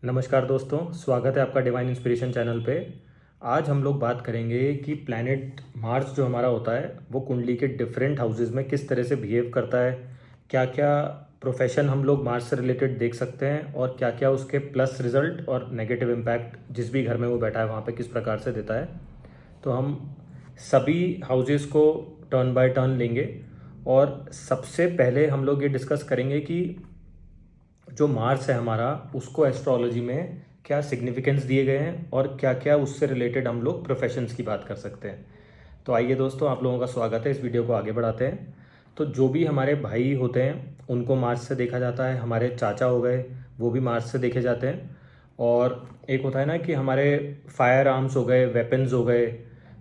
नमस्कार दोस्तों, स्वागत है आपका डिवाइन इंस्पिरेशन चैनल पे। आज हम लोग बात करेंगे कि प्लैनेट मार्स जो हमारा होता है वो कुंडली के डिफरेंट हाउसेस में किस तरह से बिहेव करता है, क्या क्या प्रोफेशन हम लोग मार्स से रिलेटेड देख सकते हैं और क्या क्या उसके प्लस रिजल्ट और नेगेटिव इम्पैक्ट जिस भी घर में वो बैठा है वहाँ पे किस प्रकार से देता है। तो हम सभी हाउसेस को टर्न बाय टर्न लेंगे और सबसे पहले हम लोग ये डिस्कस करेंगे कि जो मार्स है हमारा उसको एस्ट्रोलॉजी में क्या सिग्निफिकेंस दिए गए हैं और क्या क्या उससे रिलेटेड हम लोग प्रोफेशंस की बात कर सकते हैं। तो आइए दोस्तों, आप लोगों का स्वागत है। इस वीडियो को आगे बढ़ाते हैं। तो जो भी हमारे भाई होते हैं उनको मार्स से देखा जाता है। हमारे चाचा हो गए, वो भी मार्स से देखे जाते हैं। और एक होता है ना कि हमारे फायर आर्म्स हो गए, वेपन्स हो गए।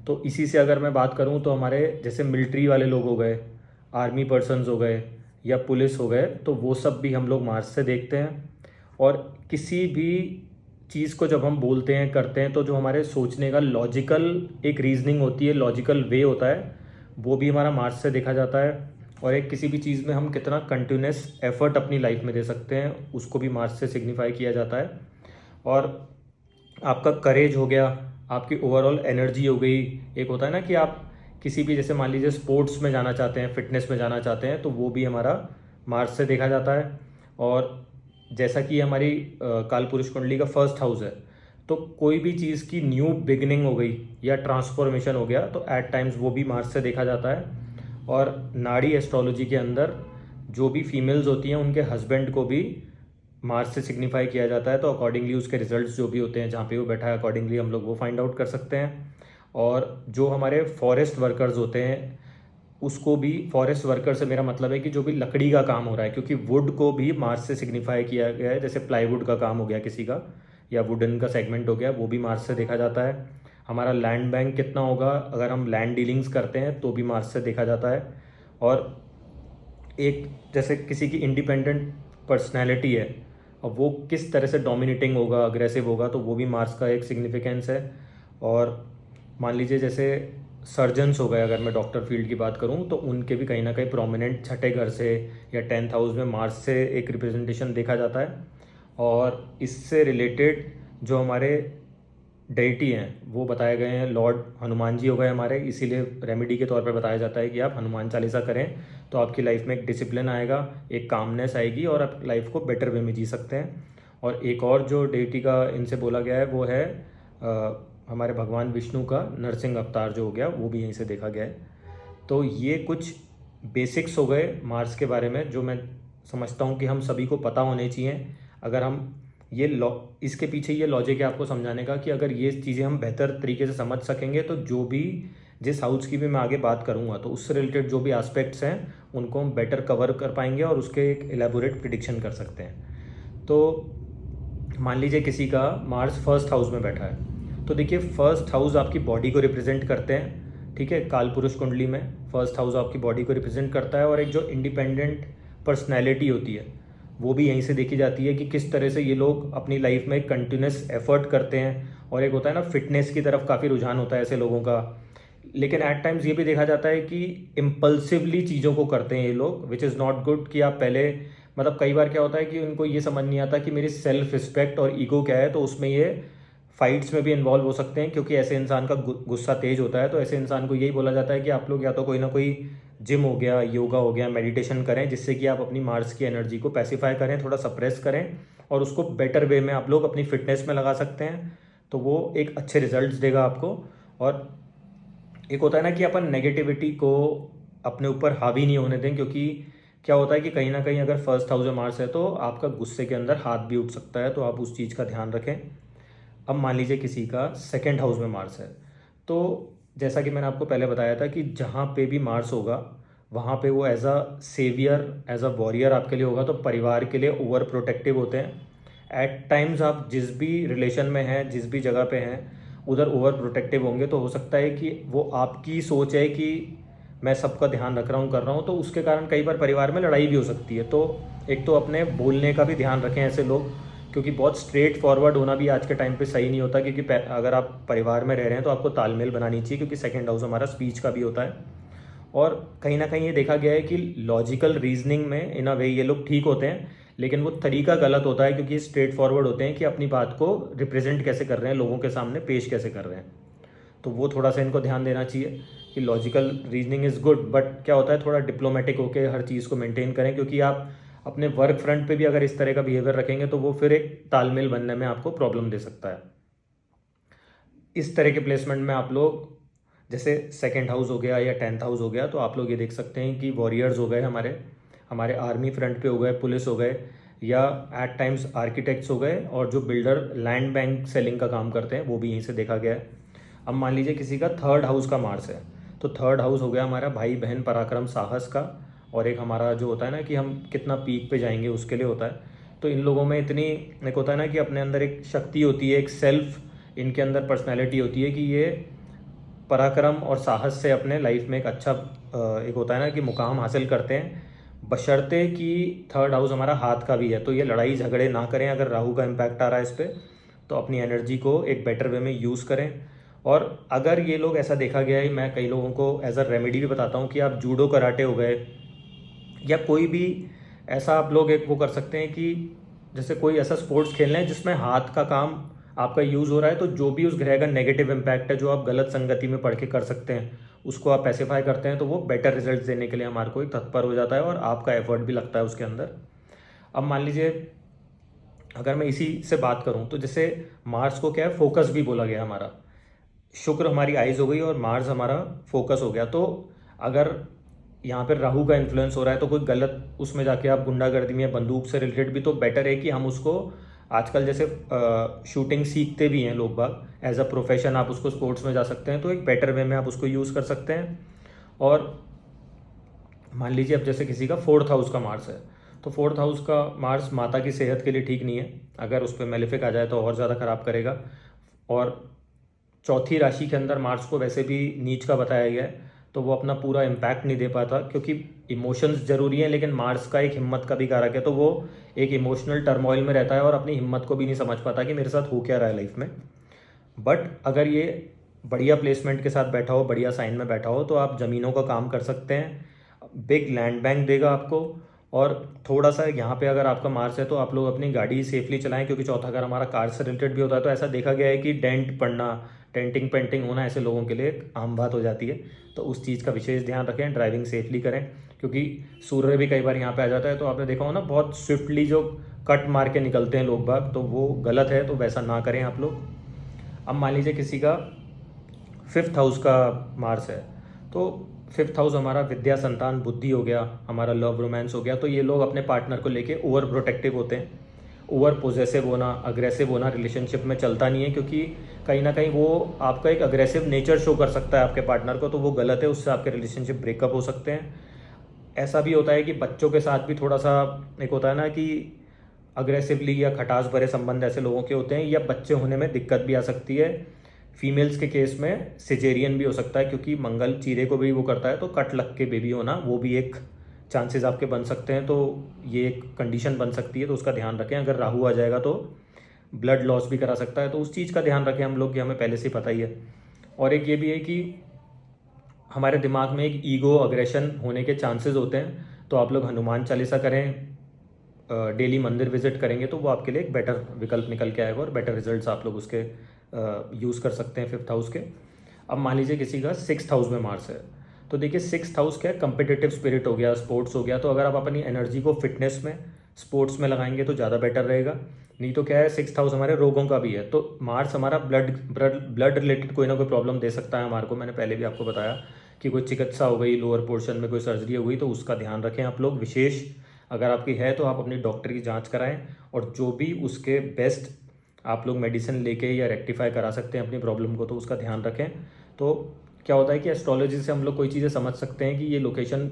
तो इसी से अगर मैं बात करूं तो हमारे जैसे मिलिट्री वाले लोग हो गए, आर्मी पर्सन्स हो गए या पुलिस हो गए, तो वो सब भी हम लोग मार्स से देखते हैं। और किसी भी चीज़ को जब हम बोलते हैं करते हैं तो जो हमारे सोचने का लॉजिकल एक रीजनिंग होती है, लॉजिकल वे होता है, वो भी हमारा मार्स से देखा जाता है। और एक किसी भी चीज़ में हम कितना कंटिन्यूस एफर्ट अपनी लाइफ में दे सकते हैं उसको भी मार्स से सिग्निफाई किया जाता है। और आपका करेज हो गया, आपकी ओवरऑल एनर्जी हो गई। एक होता है ना कि आप किसी भी जैसे मान लीजिए स्पोर्ट्स में जाना चाहते हैं, फिटनेस में जाना चाहते हैं, तो वो भी हमारा मार्स से देखा जाता है। और जैसा कि हमारी काल पुरुष कुंडली का फर्स्ट हाउस है, तो कोई भी चीज़ की न्यू बिगनिंग हो गई या ट्रांसफॉर्मेशन हो गया तो एट टाइम्स वो भी मार्स से देखा जाता है। और नाड़ी एस्ट्रोलॉजी के अंदर जो भी फीमेल्स होती हैं उनके हस्बैंड को भी मार्स से सिग्निफाई किया जाता है। तो अकॉर्डिंगली उसके रिजल्ट्स जो भी होते हैं जहाँ पे वो बैठा है, अकॉर्डिंगली हम लोग वो फाइंड आउट कर सकते हैं। और जो हमारे फॉरेस्ट वर्कर्स होते हैं उसको भी, फॉरेस्ट वर्कर से मेरा मतलब है कि जो भी लकड़ी का काम हो रहा है, क्योंकि वुड को भी मार्स से सिग्निफाई किया गया है। जैसे प्लाईवुड का काम हो गया किसी का, या वुडन का सेगमेंट हो गया, वो भी मार्स से देखा जाता है। हमारा लैंड बैंक कितना होगा अगर हम लैंड डीलिंग्स करते हैं तो भी मार्स से देखा जाता है। और एक जैसे किसी की इंडिपेंडेंट पर्सनैलिटी है, अब वो किस तरह से डोमिनेटिंग होगा, अग्रेसिव होगा, तो वो भी मार्स का एक सिग्निफिकेंस है। और मान लीजिए जैसे सर्जन्स हो गए, अगर मैं डॉक्टर फील्ड की बात करूं तो उनके भी कहीं ना कहीं प्रोमिनेंट छठे घर से या 10th हाउस में मार्स से एक रिप्रेजेंटेशन देखा जाता है। और इससे रिलेटेड जो हमारे डेटी हैं वो बताए गए हैं, लॉर्ड हनुमान जी हो गए हमारे, इसीलिए रेमेडी के तौर पर बताया जाता है कि आप हनुमान चालीसा करें तो आपकी लाइफ में एक डिसिप्लिन आएगा, एक कामनेस आएगी और आप लाइफ को बेटर वे में जी सकते हैं। और एक और जो डेटी का इनसे बोला गया है वो है हमारे भगवान विष्णु का नरसिंह अवतार जो हो गया, वो भी यहीं से देखा गया है। तो ये कुछ बेसिक्स हो गए मार्स के बारे में जो मैं समझता हूँ कि हम सभी को पता होने चाहिए। अगर हम ये लॉ, इसके पीछे ये लॉजिक है आपको समझाने का कि अगर ये चीज़ें हम बेहतर तरीके से समझ सकेंगे तो जो भी, जिस हाउस की भी मैं आगे बात करूँगा तो उससे रिलेटेड जो भी एस्पेक्ट्स हैं उनको हम बेटर कवर कर पाएंगे और उसके एक एलेबोरेट प्रिडिक्शन कर सकते हैं। तो मान लीजिए किसी का मार्स फर्स्ट हाउस में बैठा है, तो देखिए फर्स्ट हाउस आपकी बॉडी को रिप्रेजेंट करते हैं, ठीक है। काल पुरुष कुंडली में फर्स्ट हाउस आपकी बॉडी को रिप्रेजेंट करता है। और एक जो इंडिपेंडेंट पर्सनैलिटी होती है वो भी यहीं से देखी जाती है कि किस तरह से ये लोग अपनी लाइफ में कंटिन्यूस एफर्ट करते हैं। और एक होता है ना फिटनेस की तरफ काफ़ी रुझान होता है ऐसे लोगों का। लेकिन एट टाइम्स ये भी देखा जाता है कि इम्पल्सिवली चीज़ों को करते हैं ये लोग, विच इज़ नॉट गुड। कि आप पहले, मतलब कई बार क्या होता है कि उनको ये समझ नहीं आता कि मेरी सेल्फ रिस्पेक्ट और ईगो क्या है, तो उसमें ये फाइट्स में भी इन्वॉल्व हो सकते हैं। क्योंकि ऐसे इंसान का गुस्सा तेज होता है, तो ऐसे इंसान को यही बोला जाता है कि आप लोग या तो कोई ना कोई जिम हो गया, योगा हो गया, मेडिटेशन करें, जिससे कि आप अपनी मार्स की एनर्जी को पैसिफाई करें, थोड़ा सप्रेस करें और उसको बेटर वे में आप लोग अपनी फिटनेस में लगा सकते हैं। तो वो एक अच्छे रिजल्ट्स देगा आपको। और एक होता है ना कि अपन नेगेटिविटी को अपने ऊपर हावी नहीं होने दें, क्योंकि क्या होता है कि कहीं ना कहीं अगर फर्स्ट हाउस में मार्स है तो आपका गुस्से के अंदर हाथ भी उठ सकता है, तो आप उस चीज़ का ध्यान रखें। अब मान लीजिए किसी का सेकेंड हाउस में मार्स है, तो जैसा कि मैंने आपको पहले बताया था कि जहाँ पे भी मार्स होगा वहाँ पे वो as a saviour, as a warrior आपके लिए होगा। तो परिवार के लिए ओवर प्रोटेक्टिव होते हैं। एट टाइम्स आप जिस भी रिलेशन में हैं, जिस भी जगह पे हैं, उधर ओवर प्रोटेक्टिव होंगे। तो हो सकता है कि वो आपकी सोच है कि मैं सबका ध्यान रख रहा हूँ, कर रहा हूँ, तो उसके कारण कई बार परिवार में लड़ाई भी हो सकती है। तो एक तो अपने बोलने का भी ध्यान रखें ऐसे लोग, क्योंकि बहुत स्ट्रेट फॉरवर्ड होना भी आज के टाइम पे सही नहीं होता। क्योंकि अगर आप परिवार में रह रहे हैं तो आपको तालमेल बनानी चाहिए, क्योंकि सेकंड हाउस हमारा स्पीच का भी होता है। और कहीं ना कहीं ये देखा गया है कि लॉजिकल रीजनिंग में इन अ वे ये लोग ठीक होते हैं, लेकिन वो तरीका गलत होता है क्योंकि स्ट्रेट फॉरवर्ड होते हैं कि अपनी बात को रिप्रेजेंट कैसे कर रहे हैं, लोगों के सामने पेश कैसे कर रहे हैं। तो वो थोड़ा सा इनको ध्यान देना चाहिए कि logical reasoning is good, but क्या होता है थोड़ा डिप्लोमेटिक होकर हर चीज़ को मेंटेन करें, क्योंकि आप अपने वर्क फ्रंट पे भी अगर इस तरह का बिहेवियर रखेंगे तो वो फिर एक तालमेल बनने में आपको प्रॉब्लम दे सकता है। इस तरह के प्लेसमेंट में आप लोग जैसे सेकंड हाउस हो गया या 10th हाउस हो गया, तो आप लोग ये देख सकते हैं कि वॉरियर्स हो गए, हमारे हमारे आर्मी फ्रंट पे हो गए, पुलिस हो गए, या एट टाइम्स आर्किटेक्ट्स हो गए, और जो बिल्डर लैंड बैंक सेलिंग का काम करते हैं वो भी यहीं से देखा गया है। अब मान लीजिए किसी का थर्ड हाउस का मार्स है, तो थर्ड हाउस हो गया हमारा भाई बहन पराक्रम साहस का, और एक हमारा जो होता है ना कि हम कितना पीक पे जाएंगे उसके लिए होता है। तो इन लोगों में इतनी एक होता है ना कि अपने अंदर एक शक्ति होती है, एक सेल्फ इनके अंदर पर्सनैलिटी होती है कि ये पराक्रम और साहस से अपने लाइफ में एक अच्छा एक होता है ना कि मुकाम हासिल करते हैं, बशर्ते कि थर्ड हाउस हमारा हाथ का भी है। तो ये लड़ाई झगड़े ना करें, अगर राहु का इम्पैक्ट आ रहा है इस पर, तो अपनी एनर्जी को एक बेटर वे में यूज़ करें। और अगर ये लोग ऐसा देखा गया है, मैं कई लोगों को एज अ रेमेडी भी बताता हूँ कि आप जूडो कराटे हो गए या कोई भी ऐसा आप लोग एक वो कर सकते हैं कि जैसे कोई ऐसा स्पोर्ट्स खेलना है जिसमें हाथ का काम आपका यूज़ हो रहा है, तो जो भी उस ग्रह का नेगेटिव इम्पैक्ट है जो आप गलत संगति में पढ़ के कर सकते हैं उसको आप पैसिफाई करते हैं, तो वो बेटर रिजल्ट देने के लिए हमारे को एक तत्पर हो जाता है और आपका एफर्ट भी लगता है उसके अंदर। अब मान लीजिए अगर मैं इसी से बात करूं तो जैसे मार्स को क्या है फोकस भी बोला गया हमारा, शुक्र हमारी आइज हो गई और मार्स हमारा फोकस हो गया। तो अगर यहाँ पर राहु का इन्फ्लुएंस हो रहा है तो कोई गलत उसमें जाके आप गुंडागर्दी में या बंदूक से रिलेटेड भी, तो बेटर है कि हम उसको आजकल जैसे शूटिंग सीखते भी हैं लोग बाग, एज अ प्रोफेशन आप उसको स्पोर्ट्स में जा सकते हैं, तो एक बेटर वे में आप उसको यूज़ कर सकते हैं। और मान लीजिए अब जैसे किसी का फोर्थ हाउस का मार्स है, तो फोर्थ हाउस का मार्स माता की सेहत के लिए ठीक नहीं है, अगर उस पर मेलेफिक आ जाए तो और ज़्यादा ख़राब करेगा। और चौथी राशि के अंदर मार्स को वैसे भी नीच का बताया गया है, तो वो अपना पूरा इम्पैक्ट नहीं दे पाता, क्योंकि इमोशंस जरूरी हैं लेकिन मार्स का एक हिम्मत का भी कारक है, तो वो एक इमोशनल टर्मोइल में रहता है और अपनी हिम्मत को भी नहीं समझ पाता कि मेरे साथ हो क्या रहा है लाइफ में। बट अगर ये बढ़िया प्लेसमेंट के साथ बैठा हो, बढ़िया साइन में बैठा हो, तो आप ज़मीनों का काम कर सकते हैं, बिग लैंड बैंक देगा आपको। और थोड़ा सा यहाँ पे अगर आपका मार्स है तो आप लोग अपनी गाड़ी सेफली चलाएं, क्योंकि चौथा घर हमारा कार से रिलेटेड भी होता है, तो ऐसा देखा गया है कि डेंट पड़ना, डेंटिंग पेंटिंग होना ऐसे लोगों के लिए एक आम बात हो जाती है। तो उस चीज़ का विशेष ध्यान रखें, ड्राइविंग सेफली करें, क्योंकि सूर्य भी कई बार यहाँ पे आ जाता है, तो आपने देखा हो ना बहुत स्विफ्टली जो कट मार के निकलते हैं लोग बाग, तो वो गलत है, तो वैसा ना करें आप लोग। अब मान लीजिए किसी का फिफ्थ हाउस का मार्स है, तो फिफ्थ हाउस हमारा विद्या संतान बुद्धि हो गया, हमारा लव रोमांस हो गया, तो ये लोग अपने पार्टनर को लेके ओवर प्रोटेक्टिव होते हैं। ओवर पोजेसिव होना, अग्रेसिव होना रिलेशनशिप में चलता नहीं है, क्योंकि कहीं ना कहीं वो आपका एक अग्रेसिव नेचर शो कर सकता है आपके पार्टनर को, तो वो गलत है, उससे आपके रिलेशनशिप ब्रेकअप हो सकते हैं। ऐसा भी होता है कि बच्चों के साथ भी थोड़ा सा एक होता है ना कि अग्रेसिवली या खटास भरे संबंध ऐसे लोगों के होते हैं, या बच्चे होने में दिक्कत भी आ सकती है। फीमेल्स के केस में सिजेरियन भी हो सकता है, क्योंकि मंगल चीरे को भी वो करता है, तो कट लग के बेबी होना वो भी एक चांसेस आपके बन सकते हैं, तो ये एक कंडीशन बन सकती है, तो उसका ध्यान रखें। अगर राहु आ जाएगा तो ब्लड लॉस भी करा सकता है, तो उस चीज़ का ध्यान रखें हम लोग कि हमें पहले से पता ही है। और एक ये भी है कि हमारे दिमाग में एक ईगो अग्रेशन होने के चांसेस होते हैं, तो आप लोग हनुमान चालीसा करें, डेली मंदिर विजिट करेंगे, तो वो आपके लिए एक बेटर विकल्प निकल के आएगा और बेटर रिजल्ट्स आप लोग उसके यूज़ कर सकते हैं फिफ्थ हाउस के। अब मान लीजिए किसी का सिक्स्थ हाउस में मार्स है, तो देखिए सिक्स्थ हाउस क्या है, कंपिटिटिव स्पिरिट हो गया, स्पोर्ट्स हो गया, तो अगर आप अपनी एनर्जी को फिटनेस में स्पोर्ट्स में लगाएंगे तो ज़्यादा बेटर रहेगा। नहीं तो क्या है, सिक्स्थ हाउस हमारे रोगों का भी है, तो मार्स हमारा ब्लड ब्लड रिलेटेड कोई ना कोई प्रॉब्लम दे सकता है हमारे को। मैंने पहले भी आपको बताया कि कोई चिकित्सा हो गई, लोअर पोर्शन में कोई सर्जरी हो गई, तो उसका ध्यान रखें आप लोग विशेष। अगर आपकी है तो आप अपनी डॉक्टर की जांच कराएं, और जो भी उसके बेस्ट आप लोग मेडिसिन लेके या रेक्टिफाई करा सकते हैं अपनी प्रॉब्लम को, तो उसका ध्यान रखें। तो क्या होता है कि एस्ट्रोलॉजी से हम लोग कोई चीज़ें समझ सकते हैं कि ये लोकेशन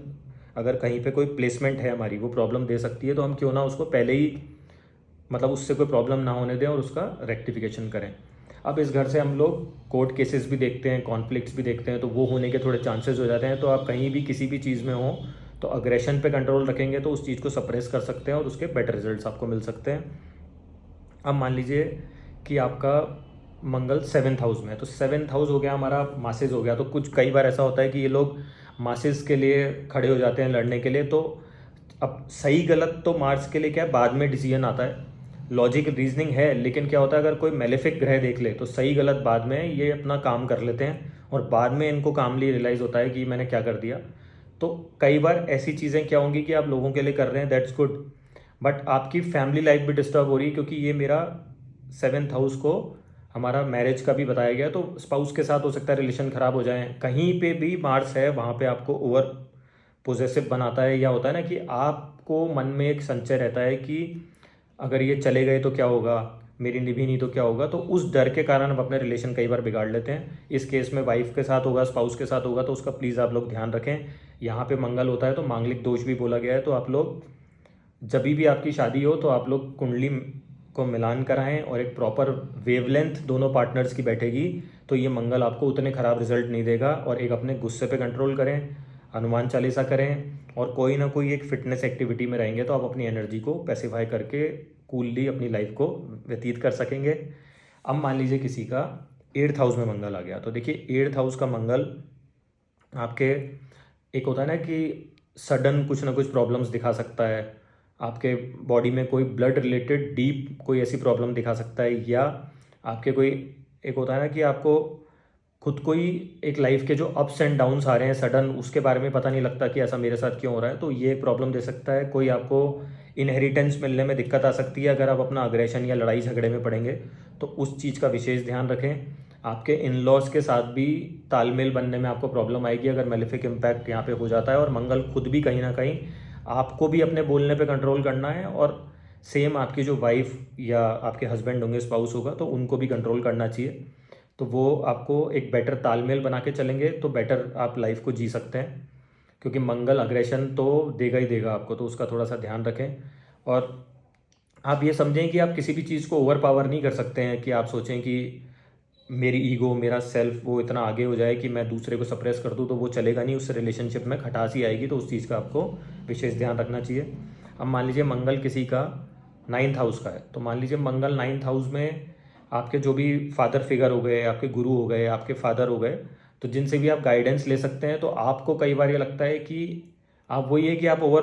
अगर कहीं पे कोई प्लेसमेंट है हमारी वो प्रॉब्लम दे सकती है, तो हम क्यों ना उसको पहले ही मतलब उससे कोई प्रॉब्लम ना होने दें और उसका रेक्टिफिकेशन करें। अब इस घर से हम लोग कोर्ट केसेस भी देखते हैं, कॉन्फ्लिक्ट्स भी देखते हैं, तो वो होने के थोड़े चांसेस हो जाते हैं। तो आप कहीं भी किसी भी चीज़ में हो तो अग्रेशन पे कंट्रोल रखेंगे तो उस चीज़ को सप्रेस कर सकते हैं और उसके बेटर रिजल्ट्स आपको मिल सकते हैं। अब मान लीजिए कि आपका मंगल सेवन्थ हाउस में है, तो सेवन्थ हाउस हो गया हमारा मासेज हो गया, तो कुछ कई बार ऐसा होता है कि ये लोग मासेज के लिए खड़े हो जाते हैं लड़ने के लिए, तो अब सही गलत तो मार्स के लिए क्या है, बाद में डिसीजन आता है, लॉजिक रीजनिंग है, लेकिन क्या होता है अगर कोई मेलेफिक ग्रह देख ले तो सही गलत बाद में ये अपना काम कर लेते हैं और बाद में इनको कामली रियलाइज़ होता है कि मैंने क्या कर दिया। तो कई बार ऐसी चीज़ें क्या होंगी कि आप लोगों के लिए कर रहे हैं, दैट्स गुड, बट आपकी फैमिली लाइफ भी डिस्टर्ब हो रही है, क्योंकि ये मेरा 7th हाउस को हमारा मैरिज का भी बताया गया है, तो स्पाउस के साथ हो सकता है रिलेशन खराब हो जाए। कहीं पे भी मार्स है वहाँ पे आपको ओवर पोजेसिव बनाता है, या होता है ना कि आपको मन में एक संचय रहता है कि अगर ये चले गए तो क्या होगा, मेरी निभी नहीं तो क्या होगा, तो उस डर के कारण हम अपने रिलेशन कई बार बिगाड़ लेते हैं। इस केस में वाइफ के साथ होगा, स्पाउस के साथ होगा, तो उसका प्लीज़ आप लोग ध्यान रखें। यहाँ पे मंगल होता है तो मांगलिक दोष भी बोला गया है, तो आप लोग जब भी आपकी शादी हो तो आप लोग कुंडली को मिलान कराएं और एक प्रॉपर वेवलेंथ दोनों पार्टनर्स की बैठेगी, तो ये मंगल आपको उतने ख़राब रिजल्ट नहीं देगा। और एक अपने गुस्से पे कंट्रोल करें, हनुमान चालीसा करें, और कोई ना कोई एक फिटनेस एक्टिविटी में रहेंगे तो आप अपनी एनर्जी को पैसिफाई करके कूलली अपनी लाइफ को व्यतीत कर सकेंगे। अब मान लीजिए किसी का 8th हाउस में मंगल आ गया, तो देखिए 8th हाउस का मंगल आपके, एक होता है ना कि सडन कुछ ना कुछ प्रॉब्लम्स दिखा सकता है, आपके बॉडी में कोई ब्लड रिलेटेड डीप कोई ऐसी प्रॉब्लम दिखा सकता है, या आपके कोई, एक होता है ना कि आपको खुद को ही एक लाइफ के जो अप्स एंड डाउन्स आ रहे हैं सडन, उसके बारे में पता नहीं लगता कि ऐसा मेरे साथ क्यों हो रहा है, तो ये प्रॉब्लम दे सकता है। कोई आपको इनहेरिटेंस मिलने में दिक्कत आ सकती है अगर आप अपना अग्रेशन या लड़ाई झगड़े में पड़ेंगे, तो उस चीज़ का विशेष ध्यान रखें। आपके इन लॉज के साथ भी तालमेल बनने में आपको प्रॉब्लम आएगी अगर मेलेफिक इम्पैक्ट यहाँ पे हो जाता है। और मंगल खुद भी कहीं ना कहीं आपको भी अपने बोलने पे कंट्रोल करना है, और सेम आपकी जो वाइफ या आपके हस्बैंड होंगे, स्पाउस होगा, तो उनको भी कंट्रोल करना चाहिए। तो वो आपको एक बेटर तालमेल बना के चलेंगे तो बेटर आप लाइफ को जी सकते हैं, क्योंकि मंगल अग्रेशन तो देगा ही देगा आपको, तो उसका थोड़ा सा ध्यान रखें। और आप ये समझें कि आप किसी भी चीज़ को ओवर पावर नहीं कर सकते हैं, कि आप सोचें कि मेरी ईगो, मेरा सेल्फ वो इतना आगे हो जाए कि मैं दूसरे को सप्रेस कर दूँ, तो वो चलेगा नहीं, उससे रिलेशनशिप में खटास ही आएगी, तो उस चीज़ का आपको विशेष ध्यान रखना चाहिए। अब मान लीजिए मंगल किसी का 9th हाउस का है, तो मान लीजिए मंगल 9th हाउस में आपके जो भी फादर फिगर हो गए, आपके गुरु हो गए, आपके फादर हो गए, तो जिनसे भी आप गाइडेंस ले सकते हैं, तो आपको कई बार ये लगता है कि आप वही है कि आप ओवर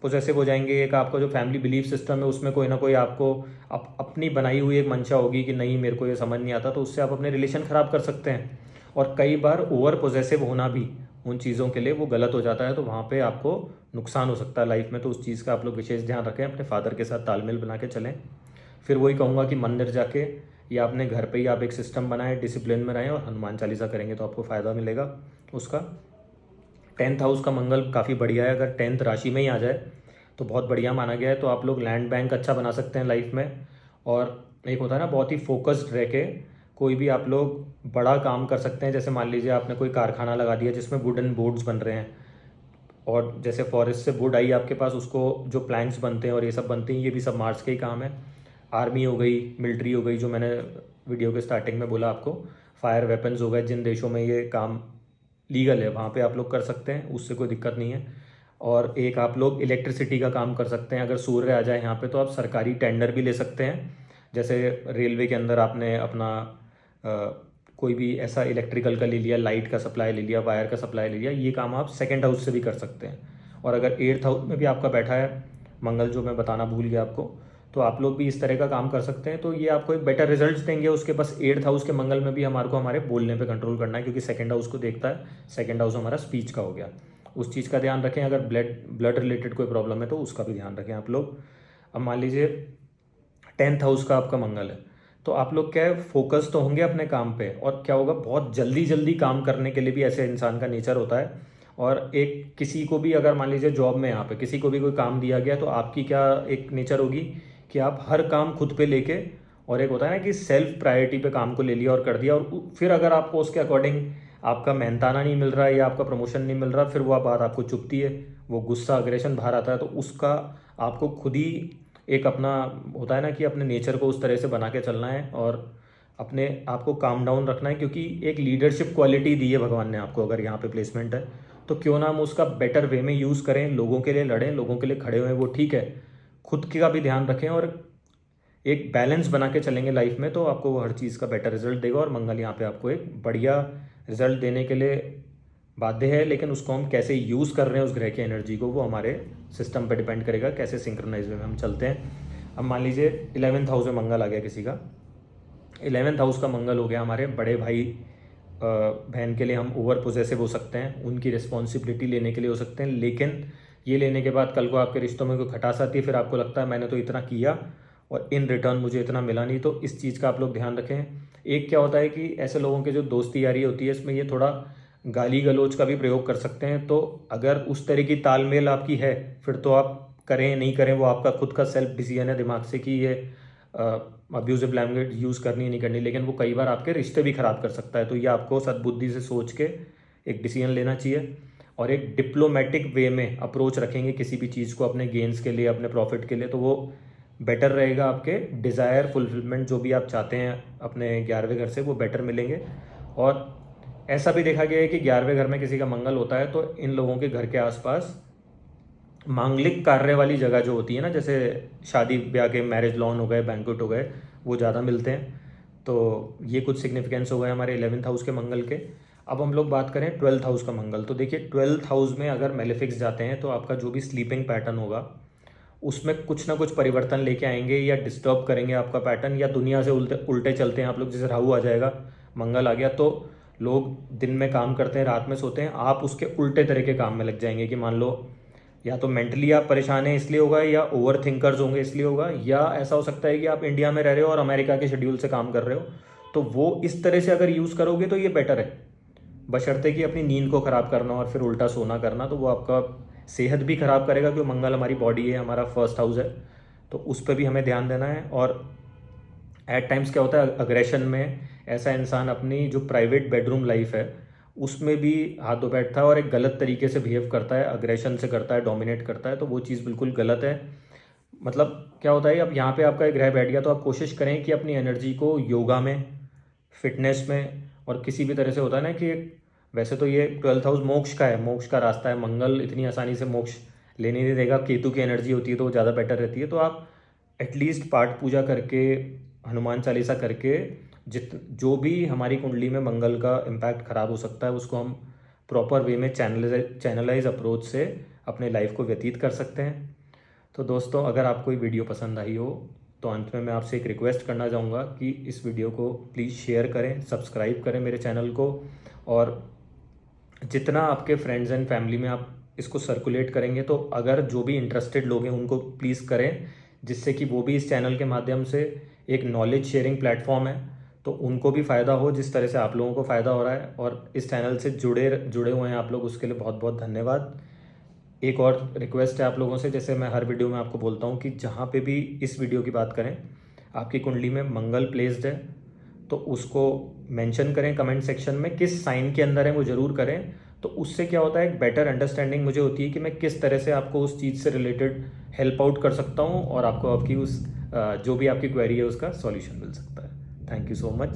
पोजेसिव हो जाएंगे। एक आपका जो फैमिली बिलीफ सिस्टम है उसमें कोई ना कोई आपको अपनी बनाई हुई एक मंशा होगी कि नहीं मेरे को ये समझ नहीं आता, तो उससे आप अपने रिलेशन ख़राब कर सकते हैं। और कई बार ओवर पोजेसिव होना भी उन चीज़ों के लिए वो गलत हो जाता है, तो वहाँ पे आपको नुकसान हो सकता है लाइफ में, तो उस चीज़ का आप लोग विशेष ध्यान रखें, अपने फादर के साथ तालमेल बना के चलें। फिर वही कहूँगा कि मंदिर जाके या अपने घर पे ही आप एक सिस्टम बनाएं, डिसिप्लिन में रहें, और हनुमान चालीसा करेंगे तो आपको फ़ायदा मिलेगा उसका। 10th हाउस का मंगल काफ़ी बढ़िया है, अगर 10th राशि में ही आ जाए तो बहुत बढ़िया माना गया है। तो आप लोग लैंड बैंक अच्छा बना सकते हैं लाइफ में, और एक होता है ना बहुत ही फोकस्ड रह के कोई भी आप लोग बड़ा काम कर सकते हैं। जैसे मान लीजिए आपने कोई कारखाना लगा दिया जिसमें वुडन बोर्ड्स बन रहे हैं, और जैसे फॉरेस्ट से वुड आई आपके पास, उसको जो प्लैंक्स बनते हैं और ये सब बनते हैं, ये भी सब मार्स के ही काम है। आर्मी हो गई, मिलिट्री हो गई, जो मैंने वीडियो के स्टार्टिंग में बोला आपको, फायर वेपन्स हो गए, जिन देशों में ये काम लीगल है वहाँ पे आप लोग कर सकते हैं, उससे कोई दिक्कत नहीं है। और एक आप लोग इलेक्ट्रिसिटी का काम कर सकते हैं, अगर सूर्य आ जाए यहाँ पे तो आप सरकारी टेंडर भी ले सकते हैं। जैसे रेलवे के अंदर आपने अपना कोई भी ऐसा इलेक्ट्रिकल का ले लिया, लाइट का सप्लाई ले लिया, वायर का सप्लाई ले लिया, ये काम आप 2nd हाउस से भी कर सकते हैं। और अगर 8th हाउस में भी आपका बैठा है मंगल, जो मैं बताना भूल गया आपको, तो आप लोग भी इस तरह का काम कर सकते हैं, तो ये आपको एक बेटर रिजल्ट्स देंगे। उसके बस 8th हाउस के मंगल में भी हमारे को हमारे बोलने पे कंट्रोल करना है, क्योंकि 2nd हाउस को देखता है। 2nd हाउस हमारा स्पीच का हो गया, उस चीज़ का ध्यान रखें। अगर ब्लड रिलेटेड कोई प्रॉब्लम है तो उसका भी ध्यान रखें आप लोग। अब मान लीजिए 10th हाउस का आपका मंगल है, तो आप लोग क्या है, फोकस तो होंगे अपने काम पे, और क्या होगा, बहुत जल्दी जल्दी काम करने के लिए भी ऐसे इंसान का नेचर होता है। और एक किसी को भी अगर मान लीजिए जॉब में यहाँ पे किसी को भी कोई काम दिया गया, तो आपकी क्या एक नेचर होगी कि आप हर काम खुद पे लेके, और एक होता है ना कि सेल्फ प्रायोरिटी पे काम को ले लिया और कर दिया, और फिर अगर आपको उसके अकॉर्डिंग आपका मेहनताना नहीं मिल रहा है या आपका प्रमोशन नहीं मिल रहा, फिर वो बात आपको चुभती है, वो गुस्सा अग्रेशन बाहर आता है, तो उसका आपको खुद ही एक अपना होता है ना कि अपने नेचर को उस तरह से बना के चलना है, और अपने आप को काम डाउन रखना है, क्योंकि एक लीडरशिप क्वालिटी दी है भगवान ने आपको, अगर यहाँ पे प्लेसमेंट है तो क्यों ना हम उसका बेटर वे में यूज़ करें, लोगों के लिए लड़ें, लोगों के लिए खड़े हुए, वो ठीक है, खुद का भी ध्यान रखें, और एक बैलेंस बना के चलेंगे लाइफ में, तो आपको वो हर चीज़ का बेटर रिजल्ट देगा। और मंगल यहाँ पे आपको एक बढ़िया रिजल्ट देने के लिए बाध्य है, लेकिन उसको हम कैसे यूज़ कर रहे हैं उस ग्रह की एनर्जी को, वो हमारे सिस्टम पर डिपेंड करेगा, कैसे सिंक्रोनाइज में हम चलते हैं। अब मान लीजिए 11th हाउस में मंगल आ गया किसी का, 11th हाउस का मंगल हो गया हमारे बड़े भाई बहन के लिए हम ओवर पोजेसिव हो सकते हैं, उनकी रिस्पॉन्सिबिलिटी लेने के लिए हो सकते हैं, लेकिन ये लेने के बाद कल को आपके रिश्तों में कोई खटास आती है, फिर आपको लगता है मैंने तो इतना किया और इन रिटर्न मुझे इतना मिला नहीं। तो इस चीज़ का आप लोग ध्यान रखें। एक क्या होता है कि ऐसे लोगों के जो दोस्ती यारी होती है, इसमें ये थोड़ा गाली गलौज का भी प्रयोग कर सकते हैं। तो अगर उस तरह की तालमेल आपकी है, फिर तो आप करें नहीं करें वो आपका खुद का सेल्फ डिसीजन है दिमाग से कि ये अब्यूजिव लैंग्वेज यूज़ करनी नहीं करनी, लेकिन वो कई बार आपके रिश्ते भी ख़राब कर सकता है। तो ये आपको सद्बुद्धि से सोच के एक डिसीजन लेना चाहिए और एक डिप्लोमेटिक वे में अप्रोच रखेंगे किसी भी चीज़ को अपने गेंस के लिए, अपने प्रॉफिट के लिए, तो वो बेटर रहेगा। आपके डिज़ायर फुलफिलमेंट जो भी आप चाहते हैं अपने 11वें घर से, वो बेटर मिलेंगे। और ऐसा भी देखा गया है कि 11वें घर में किसी का मंगल होता है तो इन लोगों के घर के आसपास मांगलिक कार्य वाली जगह जो होती है ना, जैसे शादी ब्याह के मैरिज लॉन हो गए, बैंक्वेट हो गए, वो ज़्यादा मिलते हैं। तो ये कुछ सिग्निफिकेंस हो गए हमारे 11th हाउस के मंगल के। अब हम लोग बात करें 12th हाउस का मंगल। तो देखिए 12th हाउस में अगर मेलेफिक्स जाते हैं तो आपका जो भी स्लीपिंग पैटर्न होगा उसमें कुछ ना कुछ परिवर्तन लेके आएंगे या डिस्टर्ब करेंगे आपका पैटर्न, या दुनिया से उल्टे उल्टे चलते हैं आप लोग। जैसे राहु आ जाएगा, मंगल आ गया, तो लोग दिन में काम करते हैं, रात में सोते हैं, आप उसके उल्टे तरह के काम में लग जाएंगे। कि मान लो या तो मेंटली आप परेशान हैं इसलिए होगा, या ओवर थिंकर्स होंगे इसलिए होगा, या ऐसा हो सकता है कि आप इंडिया में रह रहे हो और अमेरिका के शेड्यूल से काम कर रहे हो। तो वो इस तरह से अगर यूज़ करोगे तो ये बेटर है, बशर्ते कि अपनी नींद को ख़राब करना और फिर उल्टा सोना करना, तो वो आपका सेहत भी ख़राब करेगा, क्योंकि मंगल हमारी बॉडी है, हमारा फर्स्ट हाउस है, तो उस पर भी हमें ध्यान देना है। और एट टाइम्स क्या होता है अग्रेशन में, ऐसा इंसान अपनी जो प्राइवेट बेडरूम लाइफ है उसमें भी हाथ धो बैठता है और एक गलत तरीके से बिहेव करता है, अग्रेशन से करता है, डोमिनेट करता है, तो वो चीज़ बिल्कुल गलत है। मतलब क्या होता है, अब यहाँ पे आपका एक ग्रह बैठ गया तो आप कोशिश करें कि अपनी एनर्जी को योगा में, फिटनेस में, और किसी भी तरह से होता है ना कि वैसे तो ये 12th हाउस मोक्ष का है, मोक्ष का रास्ता है, मंगल इतनी आसानी से मोक्ष लेने नहीं देगा। केतु की एनर्जी होती है तो वो ज़्यादा बेटर रहती है। तो आप एटलीस्ट पाठ पूजा करके, हनुमान चालीसा करके, जो भी हमारी कुंडली में मंगल का इम्पैक्ट ख़राब हो सकता है उसको हम प्रॉपर वे में चैनलाइज अप्रोच से अपने लाइफ को व्यतीत कर सकते हैं। तो दोस्तों, अगर आपको ये वीडियो पसंद आई हो तो अंत में मैं आपसे एक रिक्वेस्ट करना चाहूँगा कि इस वीडियो को प्लीज़ शेयर करें, सब्सक्राइब करें मेरे चैनल को, और जितना आपके फ्रेंड्स एंड फैमिली में आप इसको सर्कुलेट करेंगे, तो अगर जो भी इंटरेस्टेड लोग हैं उनको प्लीज़ करें, जिससे कि वो भी इस चैनल के माध्यम से, एक नॉलेज शेयरिंग प्लेटफॉर्म है, तो उनको भी फ़ायदा हो जिस तरह से आप लोगों को फ़ायदा हो रहा है। और इस चैनल से जुड़े हुए हैं आप लोग, उसके लिए बहुत बहुत धन्यवाद। एक और रिक्वेस्ट है आप लोगों से, जैसे मैं हर वीडियो में आपको बोलता हूँ कि जहाँ पे भी इस वीडियो की बात करें, आपकी कुंडली में मंगल प्लेस्ड है तो उसको मेंशन करें कमेंट सेक्शन में, किस साइन के अंदर है वो ज़रूर करें। तो उससे क्या होता है, एक बेटर अंडरस्टैंडिंग मुझे होती है कि मैं किस तरह से आपको उस चीज़ से रिलेटेड हेल्प आउट कर सकता हूँ और आपको आपकी उस जो भी आपकी क्वेरी है उसका सॉल्यूशन मिल सकता है। Thank you so much.